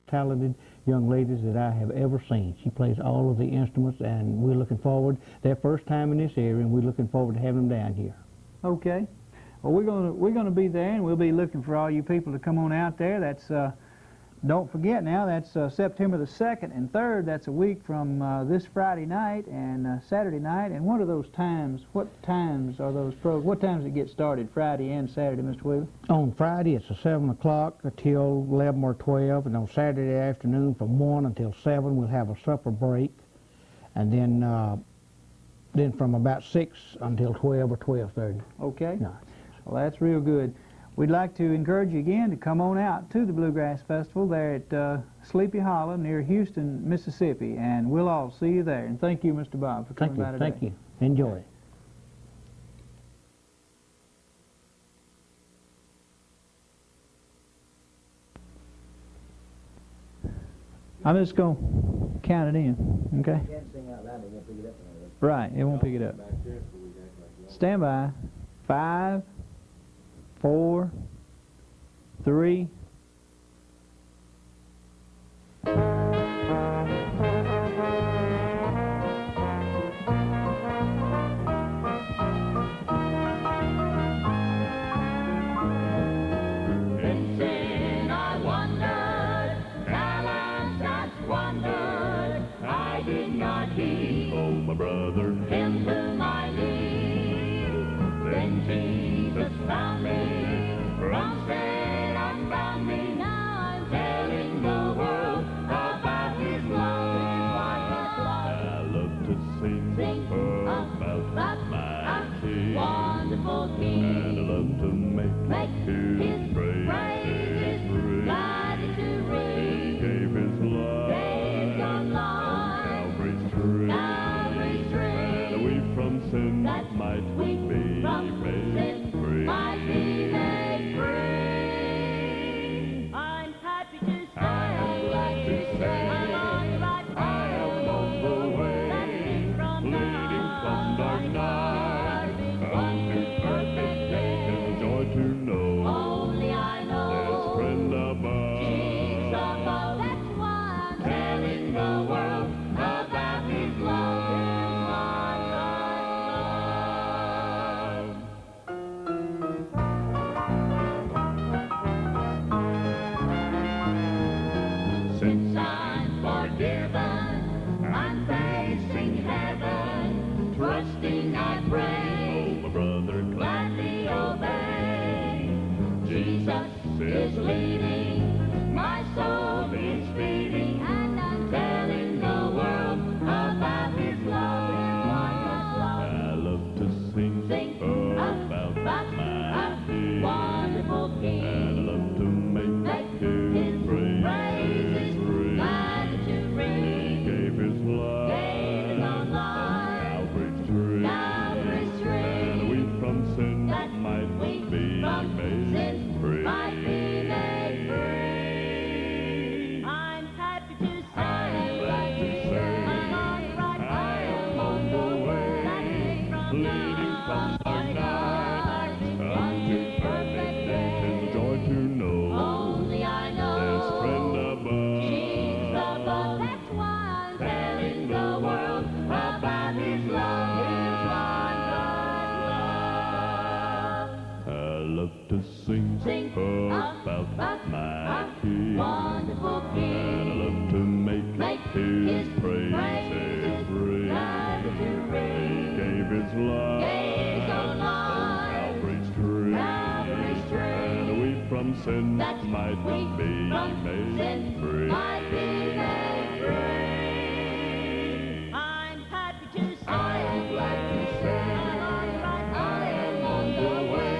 talented young ladies that I have ever seen. She plays all of the instruments, and we're looking forward, their first time in this area, and we're looking forward to having them down here. Okay. Well, we're gonna be there, and we'll be looking for all you people to come on out there. That's don't forget now, that's September the 2nd and 3rd. That's a week from this Friday night and Saturday night. And what are those times? What times are those programs? What times it get started, Friday and Saturday, Mr. Wheeler? On Friday, it's 7 o'clock until 11 or 12, and on Saturday afternoon from 1 until 7, we'll have a supper break. And then from about 6 until 12 or 12:30. Okay. No. Well, that's real good. We'd like to encourage you again to come on out to the Bluegrass Festival there at Sleepy Hollow near Houston, Mississippi, and we'll all see you there. And thank you, Mr. Bob, for coming by today. Thank you. Enjoy. I'm just going to count it in, okay? You can't sing out loud, they won't pick it up. Right, it won't pick it up. Stand by. 5, 4, 3. My brother into my knee. Then Jesus found me, from sin unbound me. Now I'm telling the world about His love. I love to sing about my King, wonderful King, and I love to make His praises free. Glad to ring. He gave His life on Calvary's tree. Sin that might we be made free. Might be made free. I'm happy to say, I am glad to say, I'm on the right way. I am on the way, leading from dark night unto perfect day. It's joy to know, only I know, there's friend above, Jesus above. That's why I'm telling the world about His love. Since I'm forgiven, I'm facing heaven, trusting I pray, oh, my brother, gladly obey. Jesus is leading, my soul is feeding, and I'm telling the world about His love. I love to sing about my King, wonderful King, and I love to make His praises free. Glad to ring. He gave His life on Calvary's tree. And we from sin might be made free. I'm happy to say, I'm glad to say, I'm on the right way. I am on the way, leading from dark night unto perfect day. 'Tis joy to know, only I know, there's friend above, Jesus above. That's why I'm telling the world about His love. I love to sing about my King, wonderful King, and I love to make His praises free. He gave His life on Calvary's tree, and we from sin might be made free. I'm happy to say, I am glad to say, I am on the way,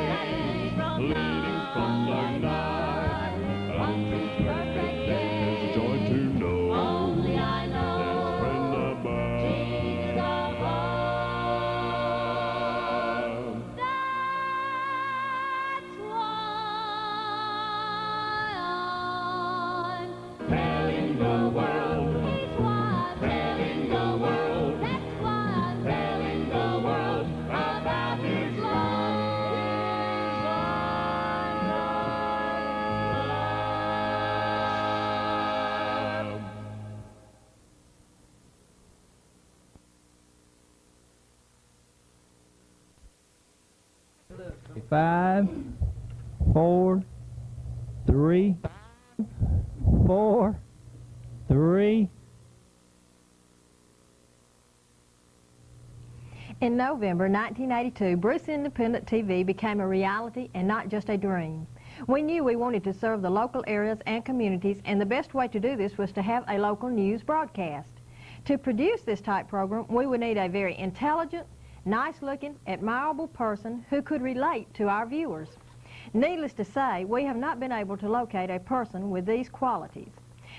leading from dark night unto perfect day. There's joy to know, only I know, there's friend above, Jesus above. That's why I'm telling the world His 5, 4, 3, 4, 3. In November 1982, Bruce Independent TV became a reality and not just a dream. We knew we wanted to serve the local areas and communities, and the best way to do this was to have a local news broadcast. To produce this type program, we would need a very intelligent, nice-looking, admirable person who could relate to our viewers. Needless to say, we have not been able to locate a person with these qualities.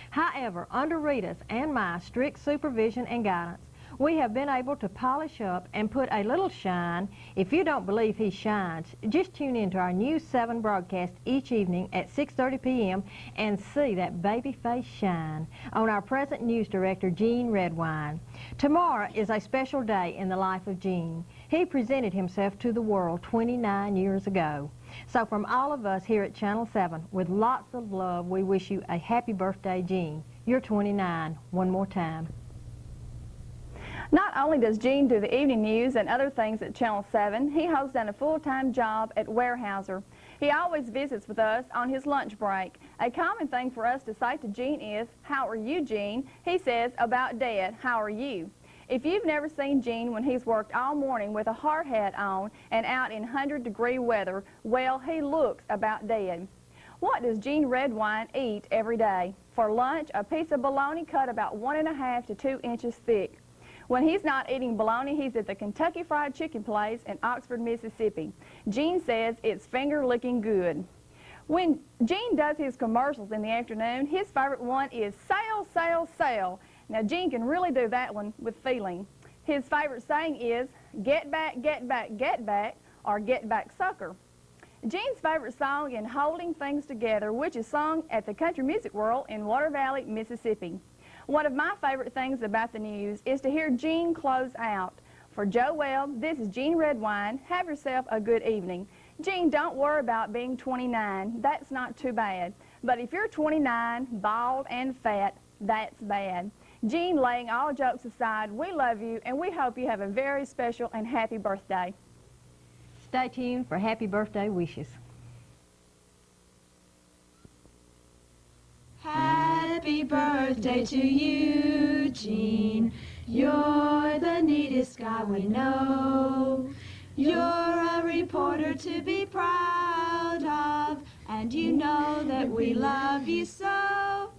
However, under Rita's and my strict supervision and guidance, we have been able to polish up and put a little shine. If you don't believe he shines, just tune into our News 7 broadcast each evening at 6:30 p.m. and see that baby face shine on our present news director, Gene Redwine. Tomorrow is a special day in the life of Gene. He presented himself to the world 29 years ago. So from all of us here at Channel 7, with lots of love, we wish you a happy birthday, Gene. You're 29. One more time. Not only does Gene do the evening news and other things at Channel 7, he holds down a full-time job at Weyerhaeuser. He always visits with us on his lunch break. A common thing for us to say to Gene is, "How are you, Gene?" He says, "About dead, how are you?" If you've never seen Gene when he's worked all morning with a hard hat on and out in 100-degree weather, well, he looks about dead. What does Gene Redwine eat every day? For lunch, a piece of bologna cut about 1½ to 2 inches thick. When he's not eating bologna, he's at the Kentucky Fried Chicken place in Oxford, Mississippi. Gene says it's finger-licking good. When Gene does his commercials in the afternoon, his favorite one is "Sale, sale, sale." Now, Gene can really do that one with feeling. His favorite saying is, "Get back, get back, get back," or "Get back, sucker." Gene's favorite song is "Holding Things Together," which is sung at the Country Music World in Water Valley, Mississippi. One of my favorite things about the news is to hear Gene close out. For Joe Webb, this is Gene Redwine. Have yourself a good evening. Gene, don't worry about being 29. That's not too bad. But if you're 29, bald and fat, that's bad. Gene, laying all jokes aside, we love you, and we hope you have a very special and happy birthday. Stay tuned for happy birthday wishes. Happy birthday to you, Gene. You're the neatest guy we know. You're a reporter to be proud of, and you know that we love you so.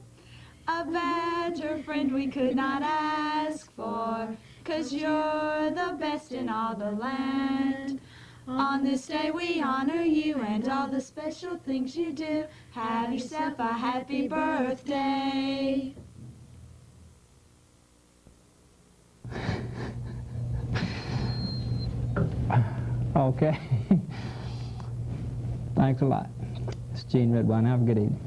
A better friend we could not ask for, 'cause you're the best in all the land. On this day we honor you and all the special things you do. Have yourself a happy birthday. Okay. Thanks a lot. It's Gene Redwine. Have a good evening.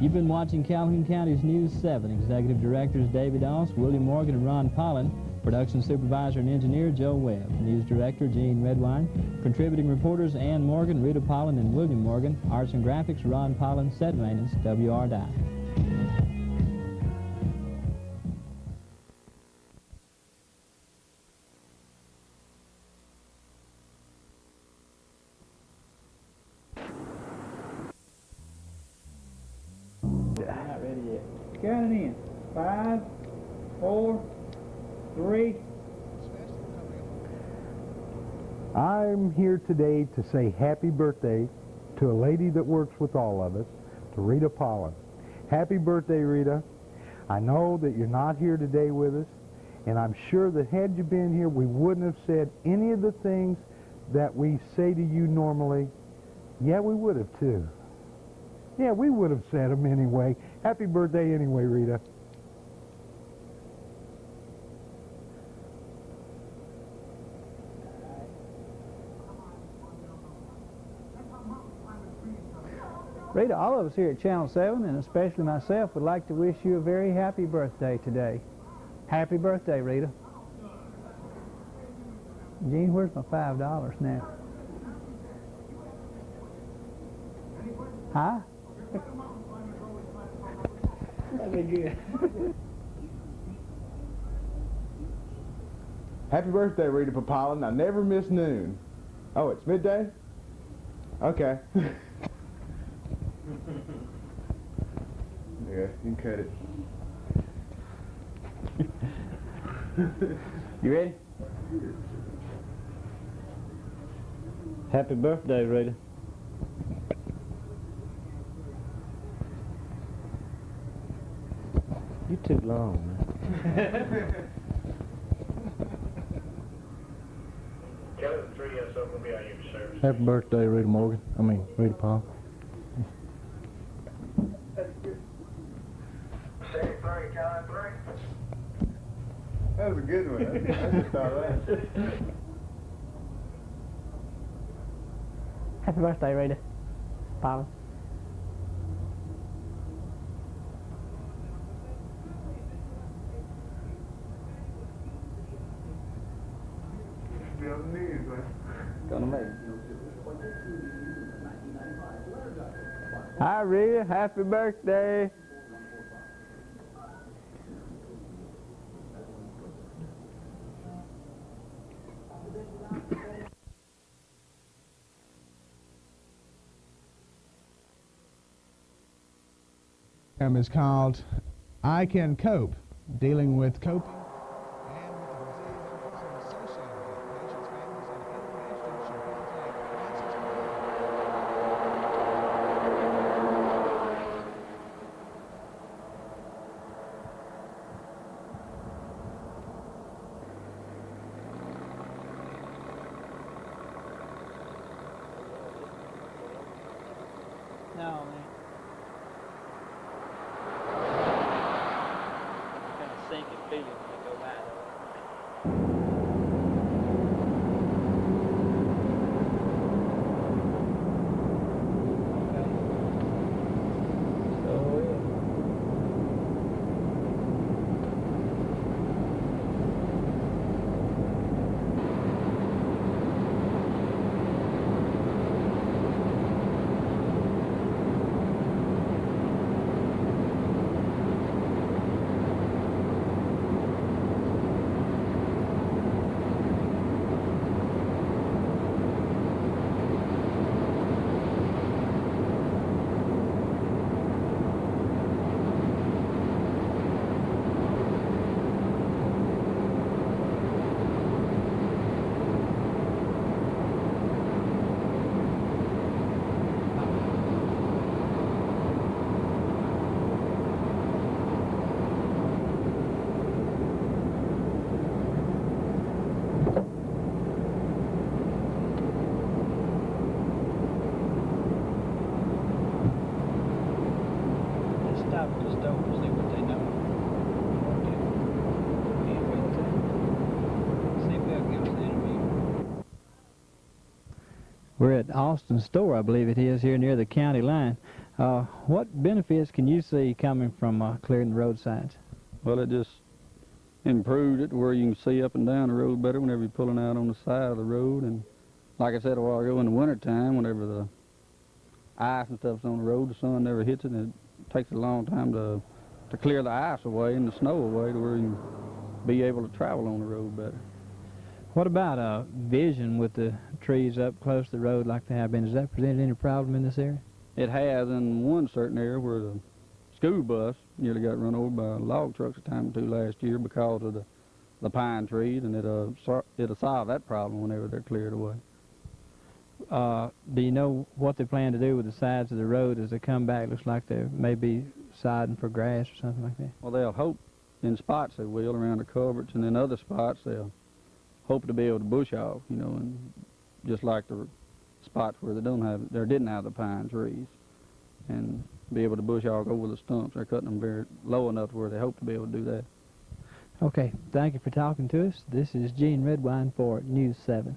You've been watching Calhoun County's News 7. Executive Directors David Doss, William Morgan, and Ron Pollan. Production Supervisor and Engineer Joe Webb. News Director Gene Redwine. Contributing reporters Ann Morgan, Rita Pollan, and William Morgan. Arts and Graphics Ron Pollan. Set Maintenance W.R. Dye. Not ready yet. Count it in. 5, 4, 3. I'm here today to say happy birthday to a lady that works with all of us, to Rita Pollan. Happy birthday, Rita. I know that you're not here today with us, and I'm sure that had you been here, we wouldn't have said any of the things that we say to you normally. Yeah, we would have, too. Yeah, we would have said them anyway. Happy birthday anyway, Rita. Rita, all of us here at Channel 7, and especially myself, would like to wish you a very happy birthday today. Happy birthday, Rita. Gene, where's my $5 now? Huh? That'd be good. Happy birthday, Rita Papalin. I never miss noon. Oh, it's midday? Okay. Yeah, you can cut it. You ready? Happy birthday, Rita. You're too long, man. Tape2 will be on your service. Happy birthday, Rita Morgan. Rita Paul. Tape3, count 3. That was a good one. I just thought of that. Happy birthday, Rita. Paula. Be on the news, man. Gonna make it. Hi, Rita. Happy birthday. Is called I Can Cope, dealing with coping and with the disease and problems associated with it. Patients, families, and international should contact No, man. Sinking feeling when they go by though. We're at Austin Store, I believe it is, here near the county line. What benefits can you see coming from clearing the road signs? Well, it just improved it to where you can see up and down the road better whenever you're pulling out on the side of the road. And like I said a while ago, in the wintertime, whenever the ice and stuff's on the road, the sun never hits it, and it takes a long time to clear the ice away and the snow away to where you can be able to travel on the road better. What about vision with the trees up close to the road like they have been? Has that presented any problem in this area? It has in one certain area where the school bus nearly got run over by log trucks a time or two last year because of the pine trees, and it'll solve that problem whenever they're cleared away. Do you know what they plan to do with the sides of the road as they come back? Looks like they may be siding for grass or something like that. Well, they'll hope in spots they will around the culverts, and in other spots they'll hope to be able to bush off, you know, and just like the spots where they didn't have the pine trees, and be able to bush off over the stumps. They're cutting them very low enough to where they hope to be able to do that. Okay, thank you for talking to us. This is Gene Redwine for News 7.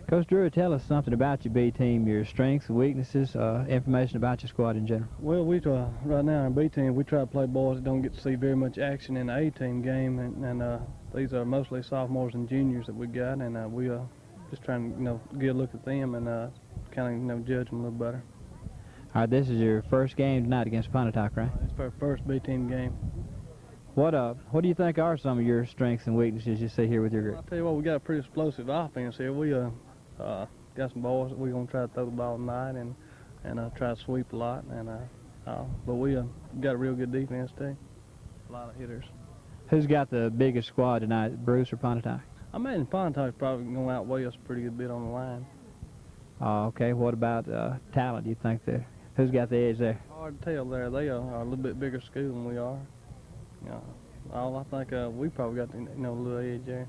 Coach Drew, tell us something about your B team, your strengths, weaknesses, information about your squad in general. Well, we try, right now in our B team, we try to play boys that don't get to see very much action in the A team game, and these are mostly sophomores and juniors that we got, and we just trying to, get a look at them and kind of, judge them a little better. All right, this is your first game tonight against Pontotoc, right? It's our first B team game. What do you think are some of your strengths and weaknesses you see here with your group? I'll tell you what, we got a pretty explosive offense here. We got some boys that we're gonna try to throw the ball tonight and try to sweep a lot, and but we got a real good defense too. A lot of hitters. Who's got the biggest squad tonight, Bruce or Pontotoc? I imagine Pontoc's probably gonna outweigh us a pretty good bit on the line. Okay. What about talent? Do you think who's got the edge there? Hard to tell there. They are a little bit bigger school than we are. I think we probably got a little edge there.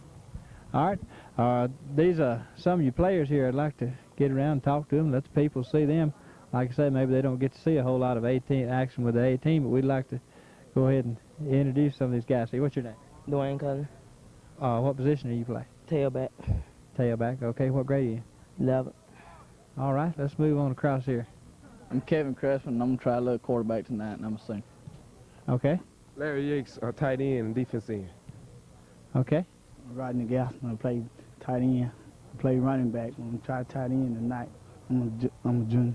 All right. These are some of you players here. I'd like to get around and talk to them, let the people see them. Like I say, maybe they don't get to see a whole lot of action with the A team, but we'd like to go ahead and introduce some of these guys. See, what's your name? Dwayne Cullen. What position do you play? Tailback. Tailback. Okay. What grade are you in? 11. All right. Let's move on across here. I'm Kevin Crespin, and I'm going to try a little quarterback tonight, and I'm a senior. Okay. Larry Yates, tight end and defense end. Okay. Rodney Gaston, I play tight end. I play running back. I'm going to try tight end tonight. I'm a junior.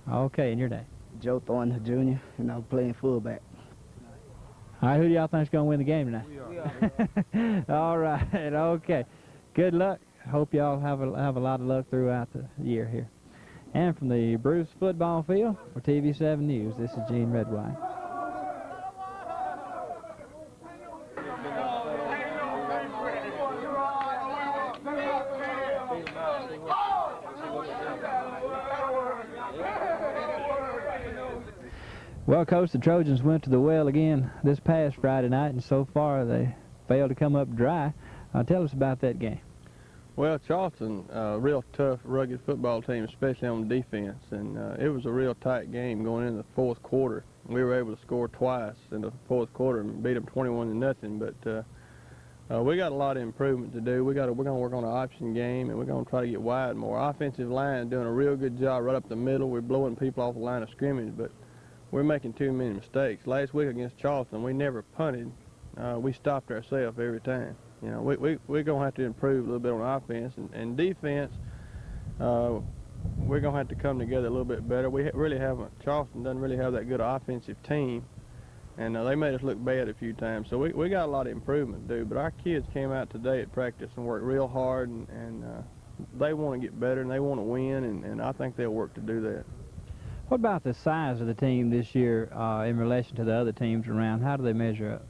Okay, and your name? Joe Thornton, junior, and I'm playing fullback. All right, who do y'all think is going to win the game tonight? We are. All right, okay. Good luck. Hope y'all have a lot of luck throughout the year here. And from the Bruce football field for TV7 News, this is Gene Redwine. Well, Coach, the Trojans went to the well again this past Friday night, and so far they failed to come up dry. Tell us about that game. Well, Charleston, a real tough, rugged football team, especially on defense, and it was a real tight game going into the fourth quarter. We were able to score twice in the fourth quarter and beat them 21-0, but we got a lot of improvement to do. We're going to work on an option game, and we're going to try to get wide more. Our offensive line is doing a real good job right up the middle. We're blowing people off the line of scrimmage, but we're making too many mistakes. Last week against Charleston, we never punted. We stopped ourselves every time. We're going to have to improve a little bit on offense. And defense, we're going to have to come together a little bit better. We really haven't. Charleston doesn't really have that good offensive team. And they made us look bad a few times. So we got a lot of improvement to do. But our kids came out today at practice and worked real hard. And they want to get better and they want to win. And I think they'll work to do that. What about the size of the team this year in relation to the other teams around? How do they measure up?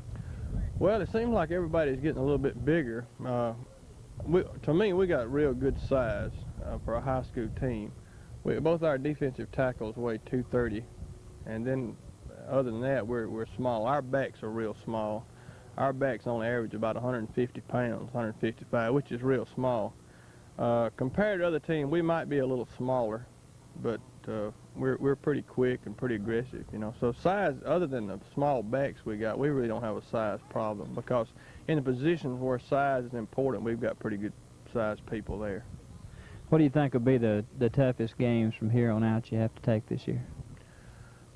Well, it seems like everybody's getting a little bit bigger. To me, we got real good size for a high school team. Both our defensive tackles weigh 230, and then other than that, we're small. Our backs are real small. Our backs on average about 150 pounds, 155, which is real small. Compared to other teams, we might be a little smaller, but we're pretty quick and pretty aggressive, So size, other than the small backs we got, we really don't have a size problem because in the positions where size is important, we've got pretty good sized people there. What do you think will be the toughest games from here on out you have to take this year?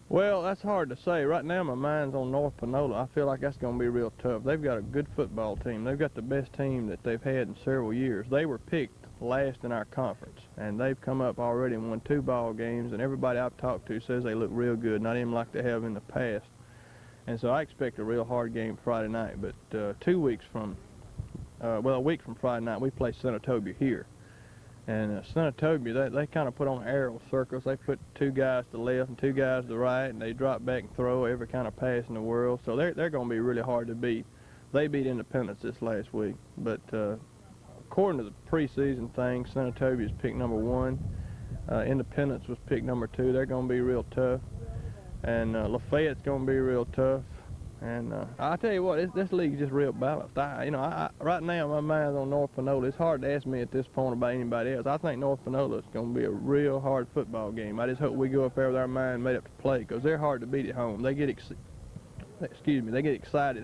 Well, that's hard to say. Right now my mind's on North Panola. I feel like that's going to be real tough. They've got a good football team. They've got the best team that they've had in several years. They were picked last in our conference, and they've come up already and won 2 ball games, and everybody I've talked to says they look real good, not even like they have in the past. And so I expect a real hard game Friday night, but a week from Friday night, we play Senatobia here. And Senatobia, they kind of put on arrow circles. They put 2 guys to the left and 2 guys to the right, and they drop back and throw every kind of pass in the world. So they're going to be really hard to beat. They beat Independence this last week, but according to the preseason thing, Senatobia is picked number 1. Independence was picked number 2. They're going to be real tough, and Lafayette's going to be real tough. And I tell you what, this league is just real balanced. Right now my mind's on North Panola. It's hard to ask me at this point about anybody else. I think North Panola is going to be a real hard football game. I just hope we go up there with our mind made up to play, because they're hard to beat at home. They get excited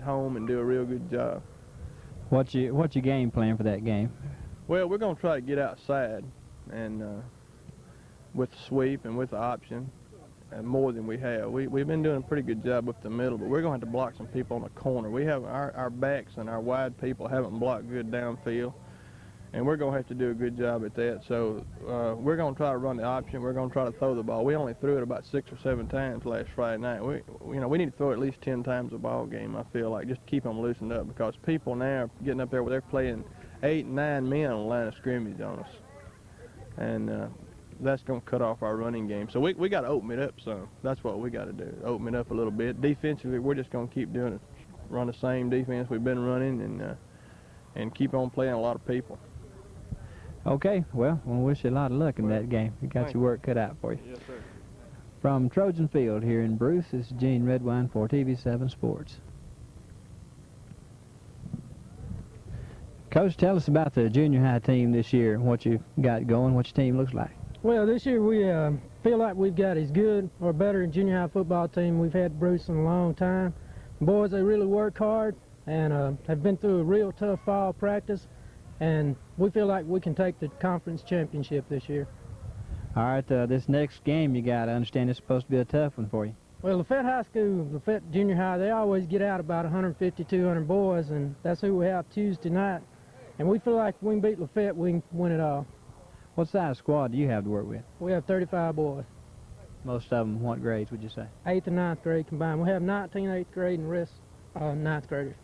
at home and do a real good job. What's your game plan for that game? Well, we're going to try to get outside and with the sweep and with the option. And more than we have. We've been doing a pretty good job up the middle, but we're going to have to block some people on the corner. We have our backs and our wide people haven't blocked good downfield, and we're going to have to do a good job at that. So we're going to try to run the option. We're going to try to throw the ball. We only threw it about 6 or 7 times last Friday night. We need to throw it at least 10 times a ball game, I feel like, just to keep them loosened up, because people now are getting up there where they're playing 8 and 9 men on the line of scrimmage on us. And that's going to cut off our running game. So we got to open it up some. That's what we got to do, open it up a little bit. Defensively, we're just going to keep doing it, run the same defense we've been running, and keep on playing a lot of people. Okay, well, I wish you a lot of luck in that game. You got your work cut out for you. Yes, sir. From Trojan Field here in Bruce, this is Gene Redwine for TV7 Sports. Coach, tell us about the junior high team this year, what you got going, what your team looks like. Well, this year we feel like we've got as good or better junior high football team we've had Bruce in a long time. The boys, they really work hard and have been through a real tough fall practice, and we feel like we can take the conference championship this year. All right, this next game you got, I understand it's supposed to be a tough one for you. Well, Lafayette High School, Lafayette Junior High, they always get out about 150, 200 boys, and that's who we have Tuesday night. And we feel like if we can beat Lafayette, we can win it all. What size squad do you have to work with? We have 35 boys. Most of them, what grades would you say? 8th and 9th grade combined. We have 19 8th grade and the rest 9th graders.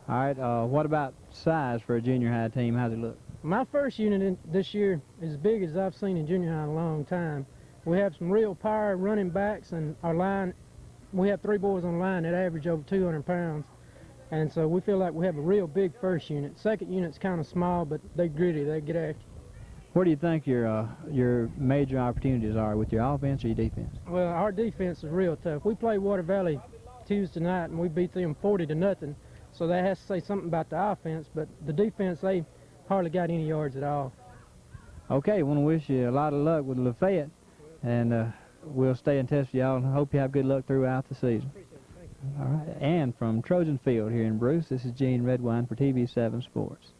All right, what about size for a junior high team? How's it look? My first unit this year is as big as I've seen in junior high in a long time. We have some real power running backs, and our line, we have 3 boys on the line that average over 200 pounds. And so we feel like we have a real big first unit. Second unit's kind of small, but they're gritty. They get after. Where do you think your major opportunities are, with your offense or your defense? Well, our defense is real tough. We played Water Valley Tuesday night, and we beat them 40-0. So that has to say something about the offense. But the defense, they hardly got any yards at all. Okay, I want to wish you a lot of luck with Lafayette, and we'll stay in touch with y'all, and hope you have good luck throughout the season. All right, and from Trojan Field here in Bruce, this is Gene Redwine for TV7 Sports.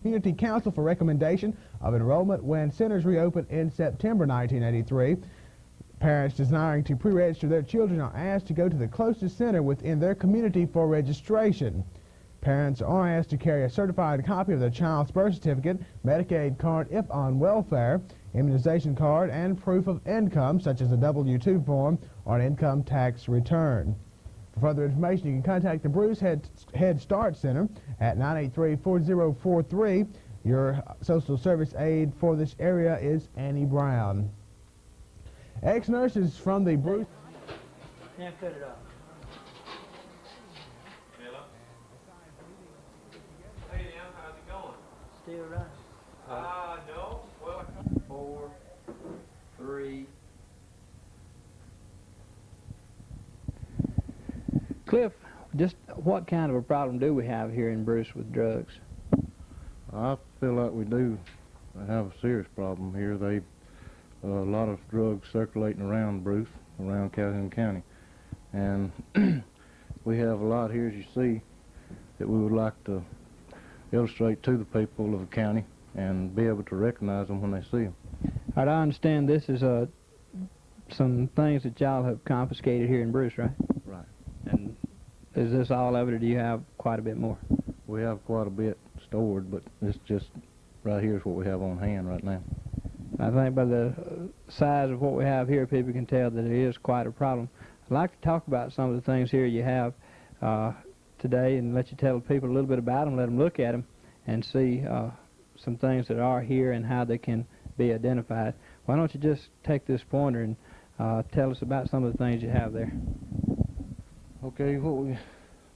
Community Council for recommendation of enrollment when centers reopen in September 1983. Parents desiring to pre-register their children are asked to go to the closest center within their community for registration. Parents are asked to carry a certified copy of their child's birth certificate, Medicaid card if on welfare, immunization card, and proof of income, such as a W-2 form or an income tax return. For further information, you can contact the Bruce Head Start Center at 983-4043. Your social service aide for this area is Annie Brown. Ex-nurses from the Bruce... Can't fit it up. Hey, Dan, how's it going? Still running. No. Well, 4, 3. Cliff, just what kind of a problem do we have here in Bruce with drugs? I feel like we do have a serious problem here. A lot of drugs circulating around Bruce, around Calhoun County, and we have a lot here, as you see, that we would like to illustrate to the people of the county and be able to recognize them when they see them. All right, I understand this is some things that y'all have confiscated here in Bruce, right? Right. And is this all of it, or do you have quite a bit more? We have quite a bit stored, but it's just right here is what we have on hand right now. I think by the size of what we have here, people can tell that it is quite a problem. I'd like to talk about some of the things here you have today and let you tell the people a little bit about them, let them look at them, and see some things that are here and how they can be identified. Why don't you just take this pointer and tell us about some of the things you have there. Okay, what we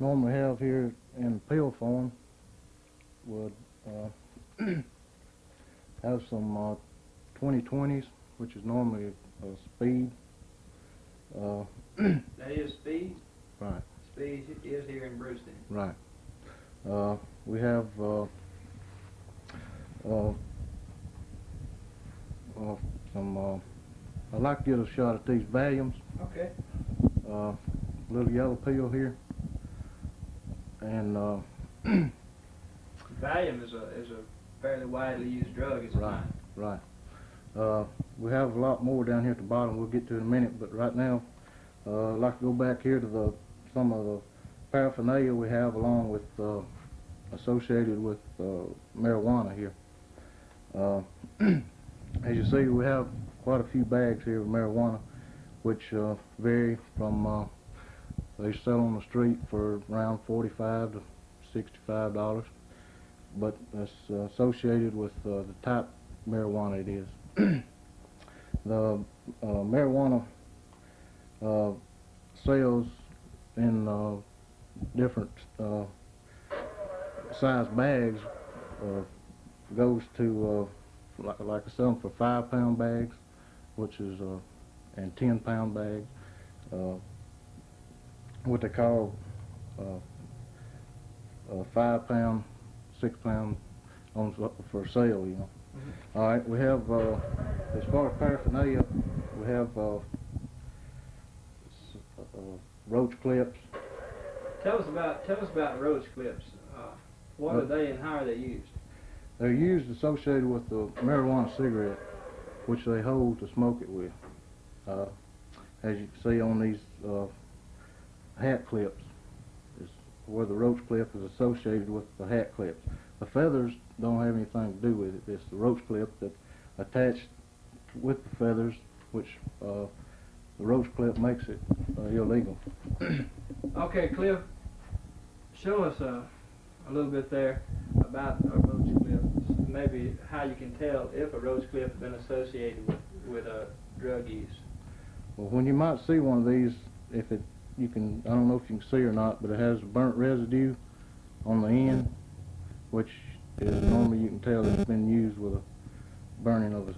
normally have here in pill form would have some 2020s, which is normally a speed. That is speed? Right. Speed is here in Bruce then. Right. We have some, I'd like to get a shot at these volumes. Okay. Little yellow pill here. And Valium is a fairly widely used drug, is it not? Right. We have a lot more down here at the bottom we'll get to in a minute, but right now I'd like to go back here to some of the paraphernalia we have along with associated with marijuana here. As you see, we have quite a few bags here of marijuana, which vary from they sell on the street for around $45 to $65, but that's associated with the type of marijuana it is. The marijuana sales in different size bags goes to like I sell them for 5-pound bags, which is and 10-pound bags. What they call 5-pound, 6-pound for sale, you know. Mm-hmm. All right, we have as far as paraphernalia, we have roach clips. Tell us about roach clips. What are they and how are they used? They're used associated with the marijuana cigarette, which they hold to smoke it with. As you can see on these hat clips, is where the roach clip is associated with the hat clips. The feathers don't have anything to do with it. It's the roach clip that's attached with the feathers, which the roach clip makes it illegal. Okay, Cliff, show us a little bit there about a roach clip. Maybe how you can tell if a roach clip has been associated with drug use. Well, when you might see one of these, if it, you can, I don't know if you can see or not, but it has burnt residue on the end, which is normally you can tell it's been used with a burning of a